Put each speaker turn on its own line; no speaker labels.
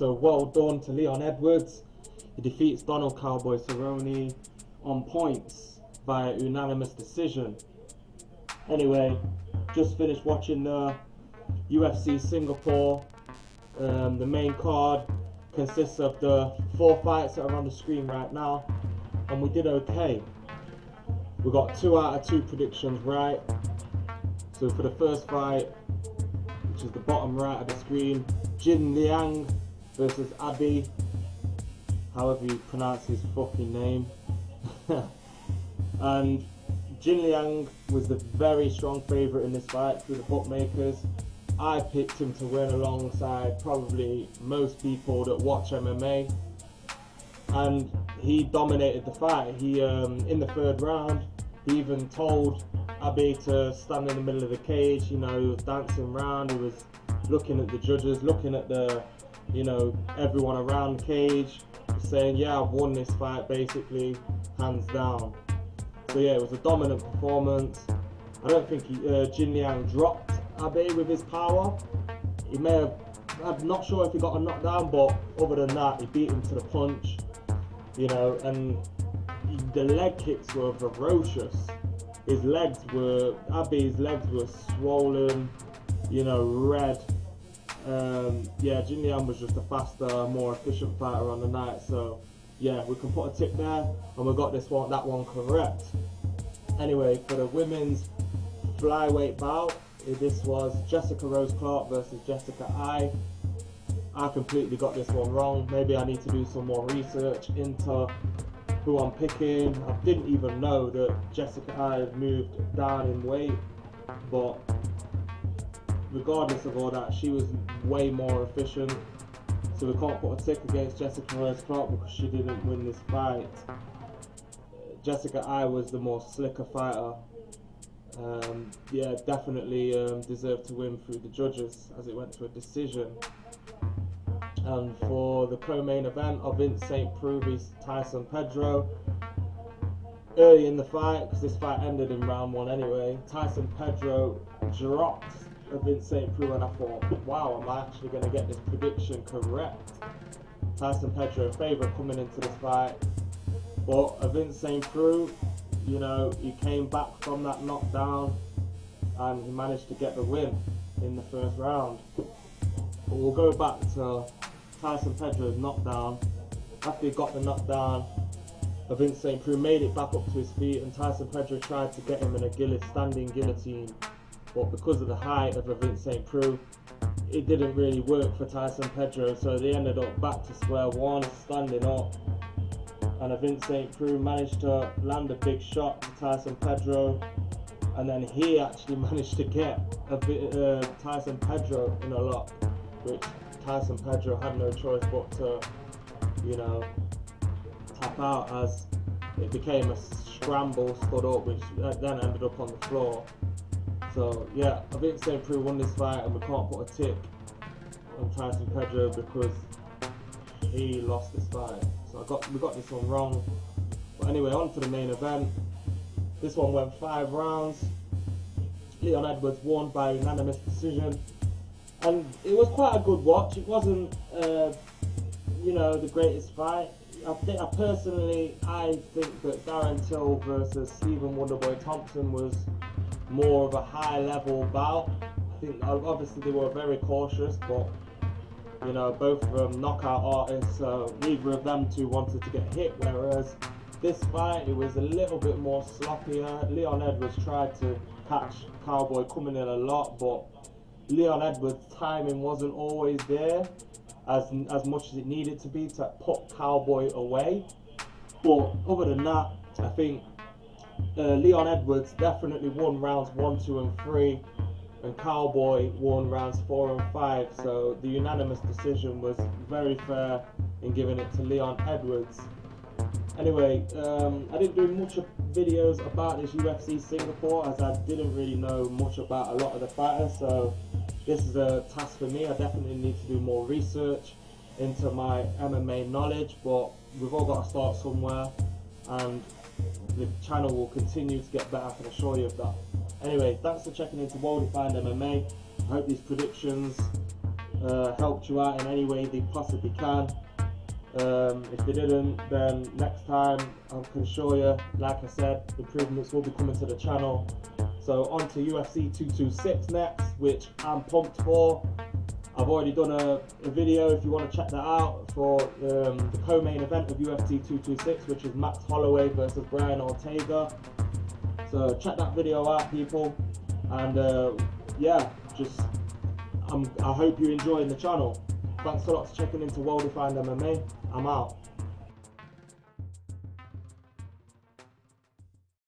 So well done to Leon Edwards. He defeats Donald Cowboy Cerrone on points via unanimous decision. Anyway, just finished watching the UFC Singapore. The main card consists of the 4 fights that are on the screen right now, and we did okay. We got 2 out of 2 predictions right. So for the first fight, which is the bottom right of the screen, Jin Liang versus Abi, however you pronounce his fucking name. And Jin Liang was the very strong favourite in this fight through the bookmakers. I picked him to win alongside probably most people that watch MMA, and he dominated the fight. He in the 3rd round, he even told Abi to stand in the middle of the cage. You know, he was dancing around, he was looking at the judges, looking at the, you know, everyone around the cage, saying, yeah, I've won this fight basically, hands down. So yeah, it was a dominant performance. I don't think Jin Liang dropped Abi with his power. He may have, I'm not sure if he got a knockdown, but other than that, he beat him to the punch, you know, and the leg kicks were ferocious. His legs were, Abi's legs were swollen, you know, red. Yeah, Jin Liang was just a faster, more efficient fighter on the night. So yeah, we can put a tick there, and we got that one correct. Anyway, for the women's flyweight bout, this was Jessica Rose Clark versus Jessica Ai. I completely got this one wrong. Maybe I need to do some more research into who I'm picking. I didn't even know that Jessica Ai had moved down in weight, but regardless of all that, she was way more efficient. So we can't put a tick against Jessica Rose Clark because she didn't win this fight. Jessica Ai was the more slicker fighter. Yeah, definitely deserved to win through the judges as it went to a decision. And for the co-main event of Vince St. Preux vs Tyson Pedro, early in the fight, because this fight ended in round 1 anyway, Tyson Pedro dropped Vince St. Preux, and I thought, wow, am I actually going to get this prediction correct? Tyson Pedro favourite coming into this fight, but Vince St. Preux, you know, he came back from that knockdown and he managed to get the win in the 1st round. But we'll go back to Tyson Pedro's knockdown. After he got the knockdown, Vince St. Preux made it back up to his feet, and Tyson Pedro tried to get him in a standing guillotine. But because of the height of Vince St. Preux, it didn't really work for Tyson Pedro, so they ended up back to square one, standing up. And Vince St. Preux managed to land a big shot to Tyson Pedro, and then he actually managed to get Tyson Pedro in a lock, which Tyson Pedro had no choice but to, you know, tap out, as it became a scramble, stood up, which then ended up on the floor. So yeah, Vince St. Preux won this fight, and we can't put a tick on Tyson Pedro because he lost this fight. So we got this one wrong. But anyway, on to the main event. This one went 5 rounds. Leon Edwards won by unanimous decision, and it was quite a good watch. It wasn't, you know, the greatest fight. I think that Darren Till versus Stephen Wonderboy Thompson was more of a high-level bout. I think obviously they were very cautious, but you know, both of them knockout artists, so neither of them two wanted to get hit, whereas this fight, it was a little bit more sloppier. Leon Edwards tried to catch Cowboy coming in a lot, but Leon Edwards' timing wasn't always there as much as it needed to be to put Cowboy away. But other than that, I think Leon Edwards definitely won rounds 1, 2 and 3, and Cowboy won rounds 4 and 5, so the unanimous decision was very fair in giving it to Leon Edwards. Anyway, I didn't do much videos about this UFC Singapore, as I didn't really know much about a lot of the fighters, so this is a task for me. I definitely need to do more research into my MMA knowledge, but we've all got to start somewhere, and the channel will continue to get better, I can assure you of that. Anyway, thanks for checking into Well Defined MMA. I hope these predictions helped you out in any way they possibly can. If they didn't, then next time I can show you. Like I said, improvements will be coming to the channel. So on to UFC 226 next, which I'm pumped for. I've already done a video, if you want to check that out, for the co-main event of UFC 226, which is Max Holloway versus Brian Ortega. So check that video out, people. And yeah, I hope you're enjoying the channel. Thanks a lot for checking into Well Defined MMA. I'm out.